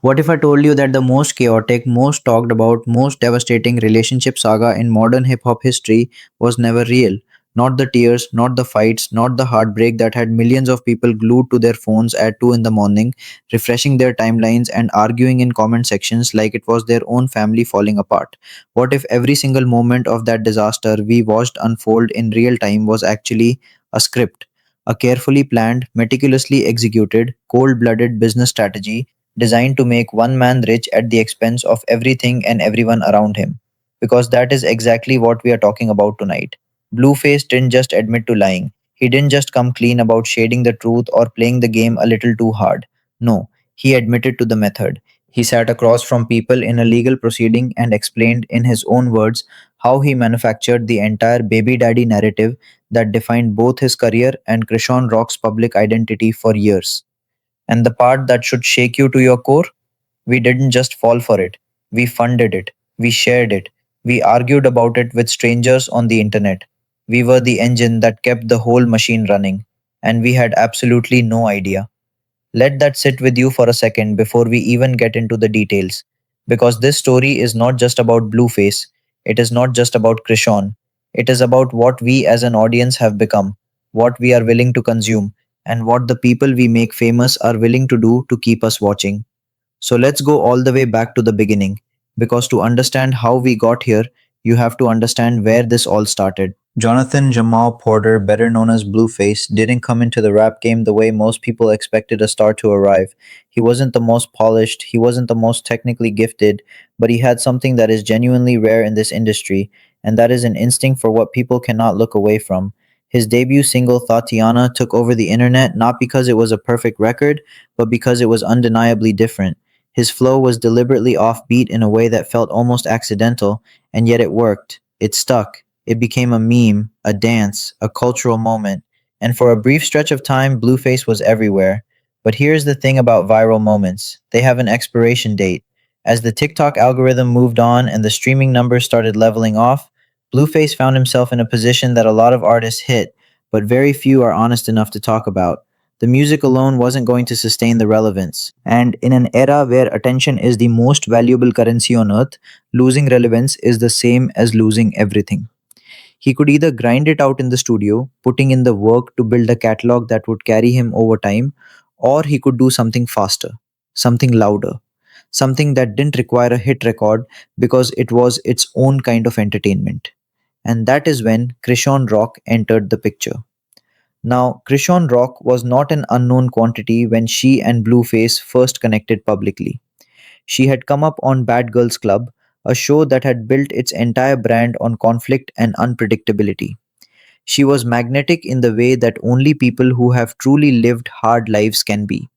What if I told you that the most chaotic, most talked about, most devastating relationship saga in modern hip hop history was never real? Not the tears, not the fights, not the heartbreak that had millions of people glued to their phones at 2 in the morning, refreshing their timelines and arguing in comment sections like it was their own family falling apart. What if every single moment of that disaster we watched unfold in real time was actually a script? A carefully planned, meticulously executed, cold blooded business strategy designed to make one man rich at the expense of everything and everyone around him. Because that is exactly what we are talking about tonight. Blueface didn't just admit to lying, he didn't just come clean about shading the truth or playing the game a little too hard. No, he admitted to the method. He sat across from people in a legal proceeding and explained in his own words how he manufactured the entire baby daddy narrative that defined both his career and Chrisean Rock's public identity for years. And the part that should shake you to your core, we didn't just fall for it. We funded it. We shared it. We argued about it with strangers on the internet. We were the engine that kept the whole machine running. And we had absolutely no idea. Let that sit with you for a second before we even get into the details. Because this story is not just about Blueface, it is not just about Krishan. It is about what we as an audience have become, what we are willing to consume, and what the people we make famous are willing to do to keep us watching. So let's go all the way back to the beginning, because to understand how we got here, you have to understand where this all started. Jonathan Jamal Porter, better known as Blueface, didn't come into the rap game the way most people expected a star to arrive. He wasn't the most polished, he wasn't the most technically gifted, but he had something that is genuinely rare in this industry, and that is an instinct for what people cannot look away from. His debut single Tatiana took over the internet not because it was a perfect record, but because it was undeniably different. His flow was deliberately offbeat in a way that felt almost accidental, and yet it worked. It stuck. It became a meme, a dance, a cultural moment. And for a brief stretch of time, Blueface was everywhere. But here's the thing about viral moments, they have an expiration date. As the TikTok algorithm moved on and the streaming numbers started leveling off, Blueface found himself in a position that a lot of artists hit, but very few are honest enough to talk about. The music alone wasn't going to sustain the relevance. And in an era where attention is the most valuable currency on earth, losing relevance is the same as losing everything. He could either grind it out in the studio, putting in the work to build a catalog that would carry him over time, or he could do something faster, something louder, something that didn't require a hit record because it was its own kind of entertainment. And that is when Krishan Rock entered the picture. Now, Krishan Rock was not an unknown quantity when she and Blueface first connected publicly. She had come up on Bad Girls Club, a show that had built its entire brand on conflict and unpredictability. She was magnetic in the way that only people who have truly lived hard lives can be.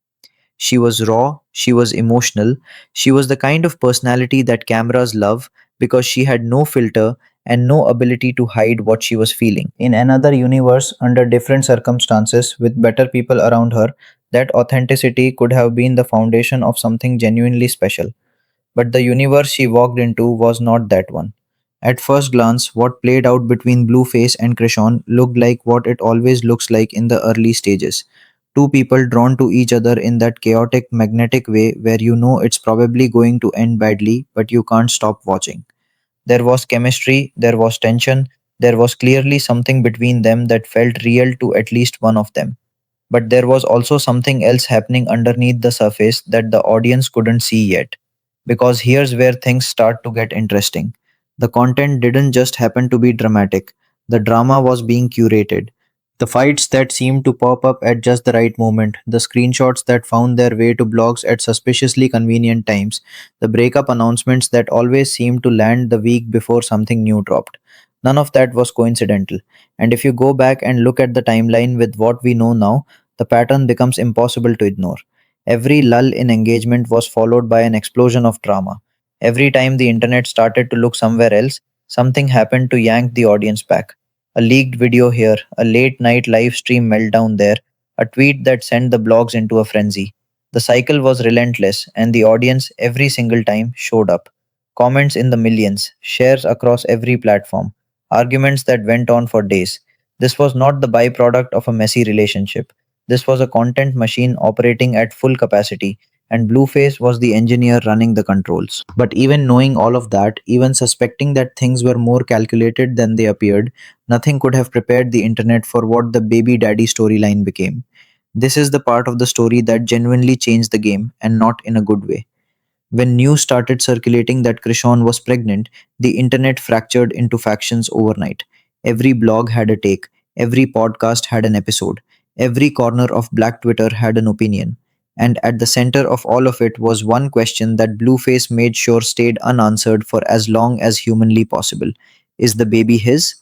She was raw, she was emotional, she was the kind of personality that cameras love because she had no filter and no ability to hide what she was feeling. In another universe, under different circumstances, with better people around her, that authenticity could have been the foundation of something genuinely special. But the universe she walked into was not that one. At first glance, what played out between Blueface and Krishan looked like what it always looks like in the early stages. Two people drawn to each other in that chaotic, magnetic way where you know it's probably going to end badly, but you can't stop watching. There was chemistry, there was tension, there was clearly something between them that felt real to at least one of them. But there was also something else happening underneath the surface that the audience couldn't see yet. Because here's where things start to get interesting. The content didn't just happen to be dramatic, the drama was being curated. The fights that seemed to pop up at just the right moment, the screenshots that found their way to blogs at suspiciously convenient times, the breakup announcements that always seemed to land the week before something new dropped. None of that was coincidental. And if you go back and look at the timeline with what we know now, the pattern becomes impossible to ignore. Every lull in engagement was followed by an explosion of drama. Every time the internet started to look somewhere else, something happened to yank the audience back. A leaked video here, a late night live stream meltdown there, a tweet that sent the blogs into a frenzy. The cycle was relentless, and the audience, every single time, showed up. Comments in the millions, shares across every platform, arguments that went on for days. This was not the byproduct of a messy relationship. This was a content machine operating at full capacity, and Blueface was the engineer running the controls. But even knowing all of that, even suspecting that things were more calculated than they appeared, nothing could have prepared the internet for what the baby daddy storyline became. This is the part of the story that genuinely changed the game, and not in a good way. When news started circulating that Krishan was pregnant, the internet fractured into factions overnight. Every blog had a take, every podcast had an episode, every corner of Black Twitter had an opinion. And at the center of all of it was one question that Blueface made sure stayed unanswered for as long as humanly possible. Is the baby his?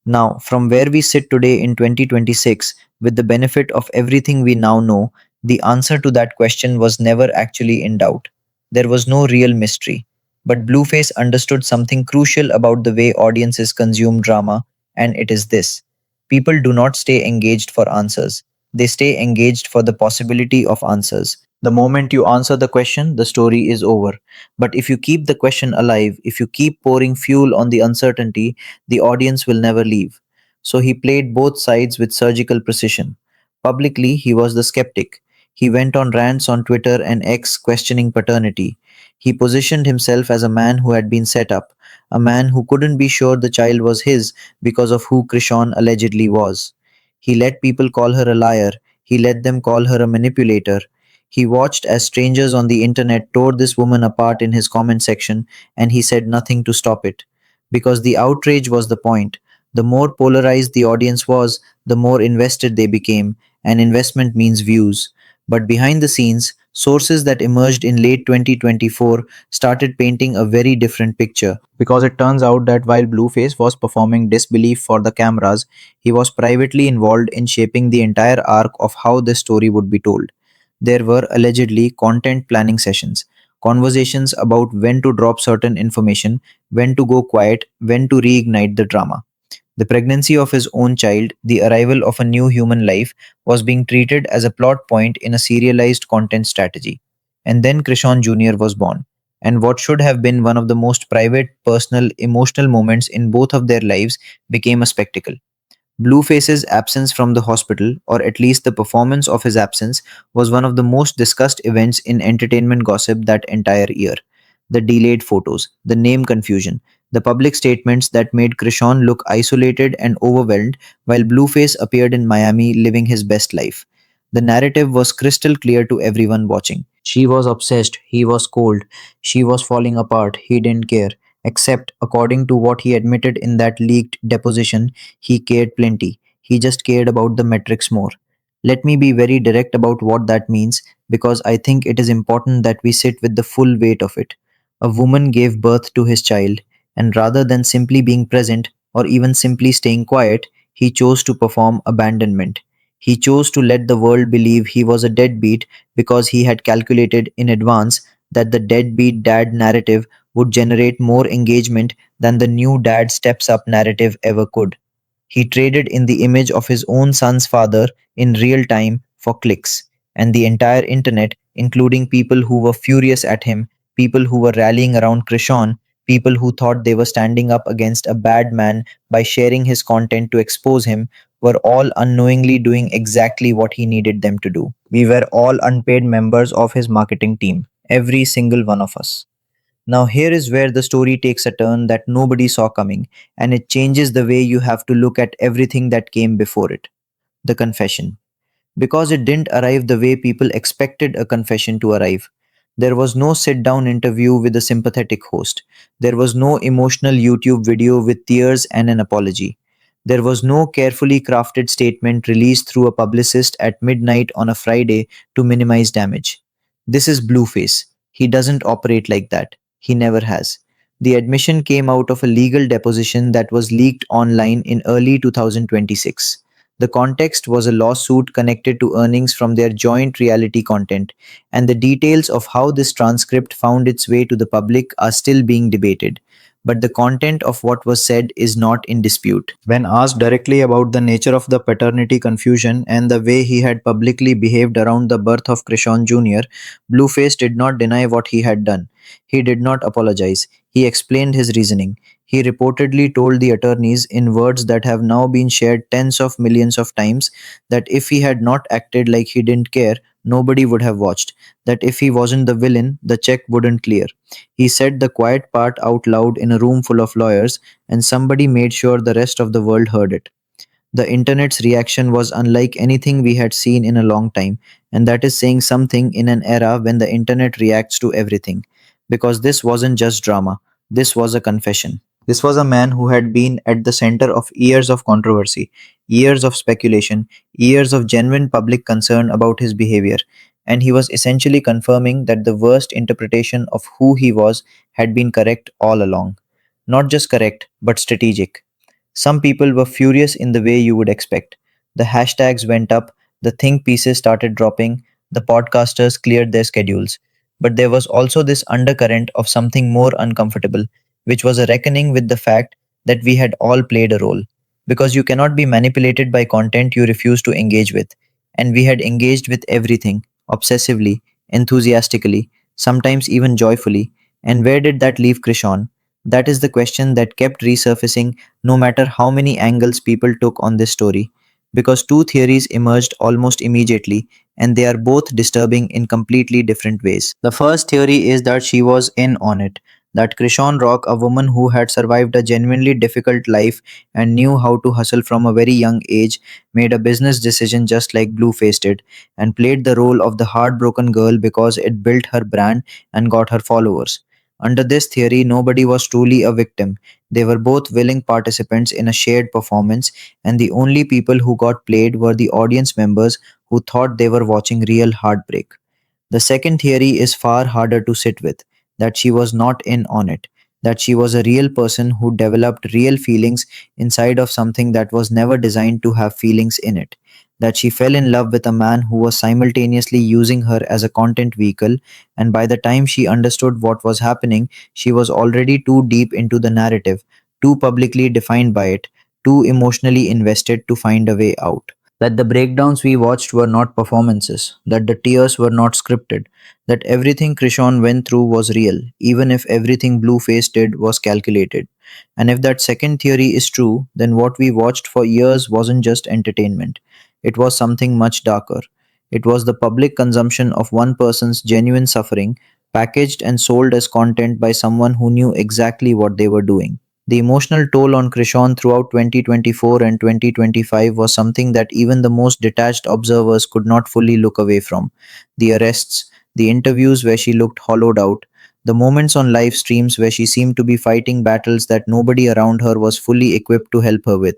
Now, from where we sit today in 2026, with the benefit of everything we now know, the answer to that question was never actually in doubt. There was no real mystery. But Blueface understood something crucial about the way audiences consume drama, and it is this: people do not stay engaged for answers, they stay engaged for the possibility of answers. The moment you answer the question, the story is over. But if you keep the question alive, if you keep pouring fuel on the uncertainty, the audience will never leave. So he played both sides with surgical precision. Publicly, he was the skeptic. He went on rants on Twitter and X questioning paternity. He positioned himself as a man who had been set up, a man who couldn't be sure the child was his because of who Krishan allegedly was. He let people call her a liar. He let them call her a manipulator. He watched as strangers on the internet tore this woman apart in his comment section, and he said nothing to stop it. Because the outrage was the point. The more polarized the audience was, the more invested they became, and investment means views. But behind the scenes, sources that emerged in late 2024 started painting a very different picture. Because it turns out that while Blueface was performing disbelief for the cameras, he was privately involved in shaping the entire arc of how this story would be told. There were allegedly content planning sessions, conversations about when to drop certain information, when to go quiet, when to reignite the drama. The pregnancy of his own child, the arrival of a new human life, was being treated as a plot point in a serialized content strategy. And then Krishan Jr. was born. And what should have been one of the most private, personal, emotional moments in both of their lives became a spectacle. Blueface's absence from the hospital, or at least the performance of his absence, was one of the most discussed events in entertainment gossip that entire year. The delayed photos, the name confusion, the public statements that made Krishan look isolated and overwhelmed while Blueface appeared in Miami living his best life. The narrative was crystal clear to everyone watching. She was obsessed, he was cold, she was falling apart, he didn't care. Except, according to what he admitted in that leaked deposition, he cared plenty. He just cared about the metrics more. Let me be very direct about what that means because I think it is important that we sit with the full weight of it. A woman gave birth to his child, and rather than simply being present or even simply staying quiet, he chose to perform abandonment. He chose to let the world believe he was a deadbeat because he had calculated in advance that the deadbeat dad narrative would generate more engagement than the new dad steps up narrative ever could. He traded in the image of his own son's father in real time for clicks, and the entire internet, including people who were furious at him, people who were rallying around Krishan, people who thought they were standing up against a bad man by sharing his content to expose him, were all unknowingly doing exactly what he needed them to do. We were all unpaid members of his marketing team, every single one of us. Now, here is where the story takes a turn that nobody saw coming, and it changes the way you have to look at everything that came before it. The confession. Because it didn't arrive the way people expected a confession to arrive. There was no sit down interview with a sympathetic host. There was no emotional YouTube video with tears and an apology. There was no carefully crafted statement released through a publicist at midnight on a Friday to minimize damage. This is Blueface. He doesn't operate like that. He never has. The admission came out of a legal deposition that was leaked online in early 2026. The context was a lawsuit connected to earnings from their joint reality content, and the details of how this transcript found its way to the public are still being debated. But the content of what was said is not in dispute. When asked directly about the nature of the paternity confusion and the way he had publicly behaved around the birth of Krishan Jr., Blueface did not deny what he had done. He did not apologize. He explained his reasoning. He reportedly told the attorneys in words that have now been shared tens of millions of times that if he had not acted like he didn't care, nobody would have watched, that if he wasn't the villain, the check wouldn't clear. He said the quiet part out loud in a room full of lawyers, and somebody made sure the rest of the world heard it. The internet's reaction was unlike anything we had seen in a long time, and that is saying something in an era when the internet reacts to everything. Because this wasn't just drama, this was a confession. This was a man who had been at the center of years of controversy, years of speculation, years of genuine public concern about his behavior, and he was essentially confirming that the worst interpretation of who he was had been correct all along. Not just correct, but strategic. Some people were furious in the way you would expect. The hashtags went up, the think pieces started dropping, the podcasters cleared their schedules. But there was also this undercurrent of something more uncomfortable, which was a reckoning with the fact that we had all played a role. Because you cannot be manipulated by content you refuse to engage with. And we had engaged with everything, obsessively, enthusiastically, sometimes even joyfully. And where did that leave Krishan? That is the question that kept resurfacing no matter how many angles people took on this story. Because two theories emerged almost immediately, and they are both disturbing in completely different ways. The first theory is that she was in on it. That Chrisean Rock, a woman who had survived a genuinely difficult life and knew how to hustle from a very young age, made a business decision just like Blueface did, and played the role of the heartbroken girl because it built her brand and got her followers. Under this theory, nobody was truly a victim. They were both willing participants in a shared performance, and the only people who got played were the audience members who thought they were watching real heartbreak. The second theory is far harder to sit with, that she was not in on it, that she was a real person who developed real feelings inside of something that was never designed to have feelings in it, that she fell in love with a man who was simultaneously using her as a content vehicle, and by the time she understood what was happening, she was already too deep into the narrative, too publicly defined by it, too emotionally invested to find a way out. That the breakdowns we watched were not performances, that the tears were not scripted, that everything Krishan went through was real, even if everything Blueface did was calculated. And if that second theory is true, then what we watched for years wasn't just entertainment. It was something much darker. It was the public consumption of one person's genuine suffering, packaged and sold as content by someone who knew exactly what they were doing. The emotional toll on Krishan throughout 2024 and 2025 was something that even the most detached observers could not fully look away from. The arrests, the interviews where she looked hollowed out, the moments on live streams where she seemed to be fighting battles that nobody around her was fully equipped to help her with.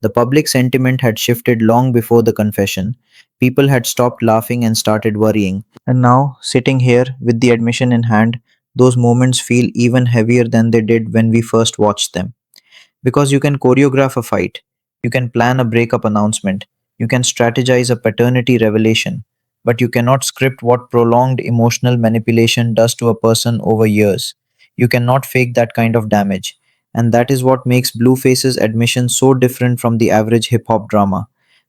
The public sentiment had shifted long before the confession. People had stopped laughing and started worrying. And now, sitting here with the admission in hand, those moments feel even heavier than they did when we first watched them. Because you can choreograph a fight, you can plan a breakup announcement, you can strategize a paternity revelation, but you cannot script what prolonged emotional manipulation does to a person over years. You cannot fake that kind of damage. And that is what makes Blueface's admission so different from the average hip hop drama.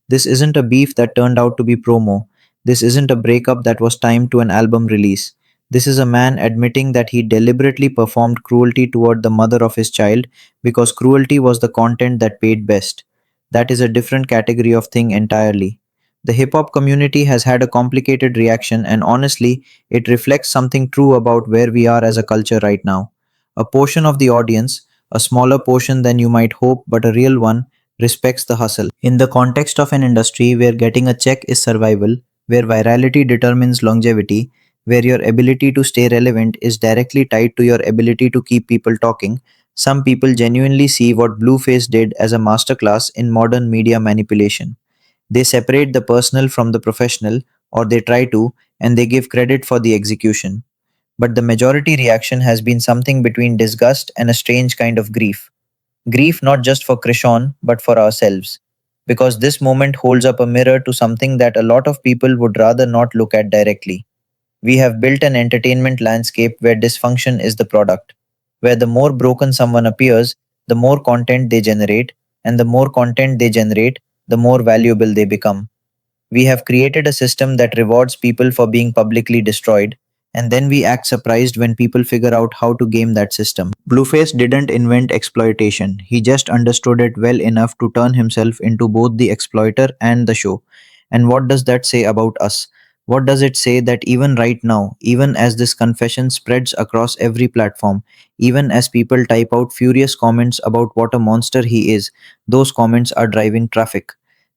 This isn't a beef that turned out to be promo. This isn't a breakup that was timed to an album release. This is a man admitting that he deliberately performed cruelty toward the mother of his child because cruelty was the content that paid best. That is a different category of thing entirely. The hip hop community has had a complicated reaction, and honestly, it reflects something true about where we are as a culture right now. A portion of the audience, a smaller portion than you might hope, but a real one, respects the hustle. In the context of an industry where getting a check is survival, where virality determines longevity, where your ability to stay relevant is directly tied to your ability to keep people talking, some people genuinely see what Blueface did as a masterclass in modern media manipulation. They separate the personal from the professional, or they try to, and they give credit for the execution. But the majority reaction has been something between disgust and a strange kind of grief. Grief not just for Krishan, but for ourselves. Because this moment holds up a mirror to something that a lot of people would rather not look at directly. We have built an entertainment landscape where dysfunction is the product, where the more broken someone appears, the more content they generate, and the more content they generate, the more valuable they become. We have created a system that rewards people for being publicly destroyed, and then we act surprised when people figure out how to game that system. Blueface didn't invent exploitation, he just understood it well enough to turn himself into both the exploiter and the show. And what does that say about us? What does it say that even right now, even as this confession spreads across every platform, even as people type out furious comments about what a monster he is, those comments are driving traffic.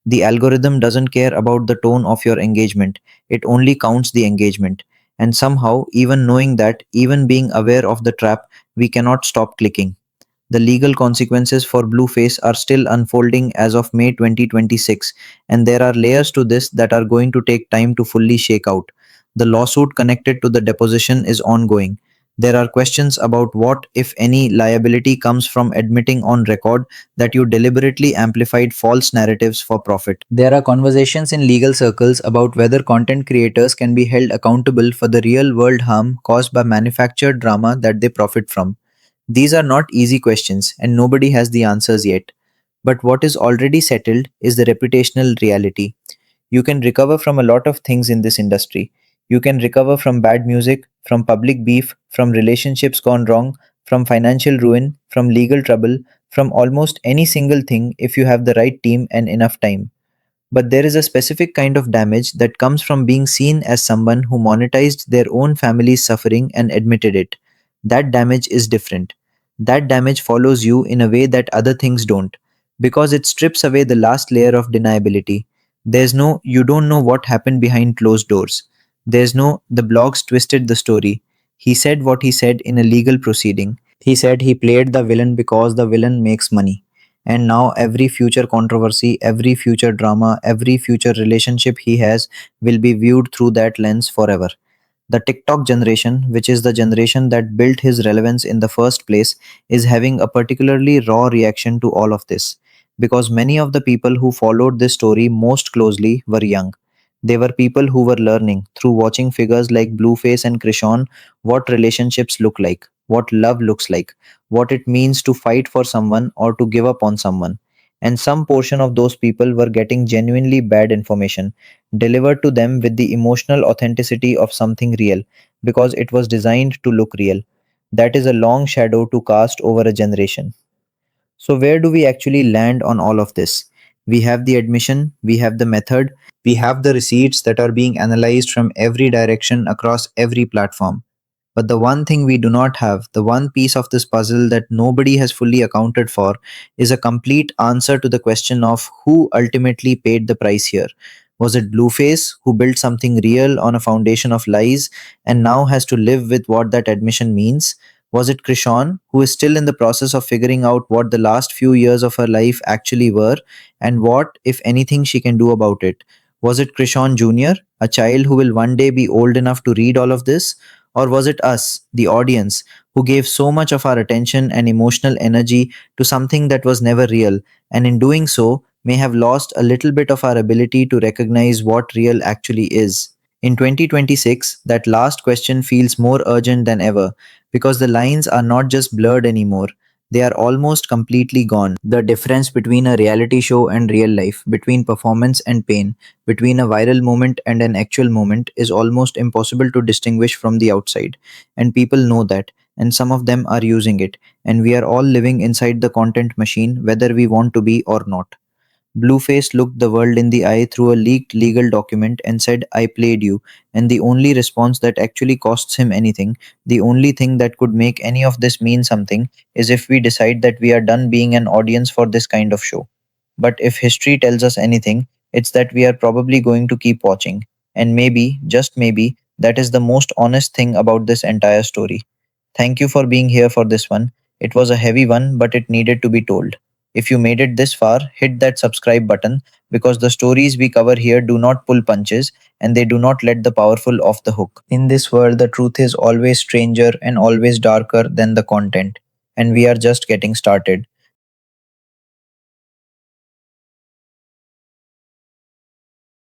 The algorithm doesn't care about the tone of your engagement, it only counts the engagement. And somehow, even knowing that, even being aware of the trap, we cannot stop clicking. The legal consequences for Blueface are still unfolding as of May 2026, and there are layers to this that are going to take time to fully shake out. The lawsuit connected to the deposition is ongoing. There are questions about what, if any, liability comes from admitting on record that you deliberately amplified false narratives for profit. There are conversations in legal circles about whether content creators can be held accountable for the real world harm caused by manufactured drama that they profit from. These are not easy questions, and nobody has the answers yet. But what is already settled is the reputational reality. You can recover from a lot of things in this industry. You can recover from bad music, from public beef, from relationships gone wrong, from financial ruin, from legal trouble, from almost any single thing if you have the right team and enough time. But there is a specific kind of damage that comes from being seen as someone who monetized their own family's suffering and admitted it. That damage is different. That damage follows you in a way that other things don't, because it strips away the last layer of deniability. There's no, you don't know what happened behind closed doors. There's no, the blogs twisted the story. He said what he said in a legal proceeding. He said he played the villain because the villain makes money. And now every future controversy, every future drama, every future relationship he has will be viewed through that lens forever. The TikTok generation, which is the generation that built his relevance in the first place, is having a particularly raw reaction to all of this. Because many of the people who followed this story most closely were young. They were people who were learning through watching figures like Blueface and Chrisean what relationships look like, what love looks like, what it means to fight for someone or to give up on someone. And some portion of those people were getting genuinely bad information delivered to them with the emotional authenticity of something real because it was designed to look real. That is a long shadow to cast over a generation. So, where do we actually land on all of this? We have the admission, we have the method, we have the receipts that are being analyzed from every direction across every platform. But the one thing we do not have, the one piece of this puzzle that nobody has fully accounted for, is a complete answer to the question of who ultimately paid the price here. Was it Blueface, who built something real on a foundation of lies and now has to live with what that admission means? Was it Krishan, who is still in the process of figuring out what the last few years of her life actually were and what, if anything, she can do about it? Was it Krishan Jr., a child who will one day be old enough to read all of this? Or was it us, the audience, who gave so much of our attention and emotional energy to something that was never real, and in doing so, may have lost a little bit of our ability to recognize what real actually is? In 2026, that last question feels more urgent than ever because the lines are not just blurred anymore, they are almost completely gone. The difference between a reality show and real life, between performance and pain, between a viral moment and an actual moment is almost impossible to distinguish from the outside. And people know that, and some of them are using it, and we are all living inside the content machine, whether we want to be or not. Blueface looked the world in the eye through a leaked legal document and said, I played you. And the only response that actually costs him anything, the only thing that could make any of this mean something, is if we decide that we are done being an audience for this kind of show. But if history tells us anything, it's that we are probably going to keep watching. And maybe, just maybe, that is the most honest thing about this entire story. Thank you for being here for this one. It was a heavy one, but it needed to be told. If you made it this far, hit that subscribe button because the stories we cover here do not pull punches and they do not let the powerful off the hook. In this world, the truth is always stranger and always darker than the content. And we are just getting started.